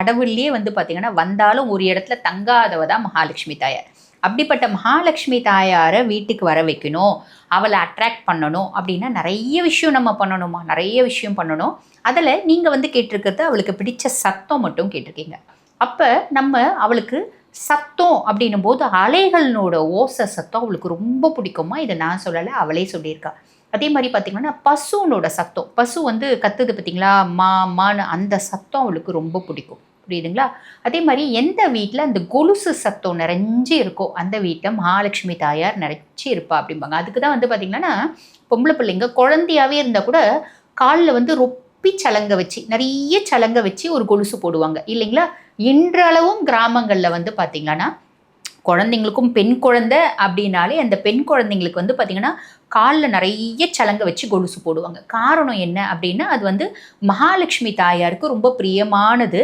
கடவுள்லேயே வந்து பார்த்திங்கன்னா வந்தாலும் ஒரு இடத்துல தங்காதவ தான் மகாலட்சுமி தாயார். அப்படிப்பட்ட மகாலட்சுமி தாயாரை வீட்டுக்கு வர வைக்கணும், அவளை அட்ராக்ட் பண்ணணும் அப்படின்னா நிறைய விஷயம் நம்ம பண்ணணுமா, நிறைய விஷயம் பண்ணணும். அதில் நீங்கள் வந்து கேட்டிருக்கிறது அவளுக்கு பிடிச்ச சத்தம் மட்டும் கேட்டிருக்கீங்க. அப்போ நம்ம அவளுக்கு சத்தம் அப்படின்னும் போது அலைகளோட ஓசை சத்தம் அவளுக்கு ரொம்ப பிடிக்குமா. இதை நான் சொல்லலை, அவளே சொல்லியிருக்கா. அதே மாதிரி பார்த்திங்கன்னா பசுனோட சத்தம், பசு வந்து கத்துது பார்த்தீங்களா, மா மான்னு, அந்த சத்தம் அவளுக்கு ரொம்ப பிடிக்கும். புரியுதுங்களா? அதே மாதிரி எந்த வீட்டில் அந்த கொலுசு சத்தம் நிறைஞ்சு இருக்கோ அந்த வீட்டில் மகாலட்சுமி தாயார் நிறைச்சி இருப்பா அப்படிம்பாங்க. அதுக்கு தான் வந்து பார்த்திங்கன்னா பொம்பளை பிள்ளைங்க குழந்தையாகவே இருந்தால் கூட காலில் வந்து ரொப்பி சலங்க வச்சு, நிறைய சலங்க வச்சு ஒரு கொலுசு போடுவாங்க இல்லைங்களா? இன்றளவும் கிராமங்களில் வந்து பார்த்திங்கன்னா குழந்தைங்களுக்கும், பெண் குழந்தை அப்படின்னாலே அந்த பெண் குழந்தைங்களுக்கு வந்து பார்த்திங்கன்னா காலில் நிறைய சலங்க வச்சு கொலுசு போடுவாங்க. காரணம் என்ன அப்படின்னா அது வந்து மகாலட்சுமி தாயாருக்கு ரொம்ப பிரியமானது.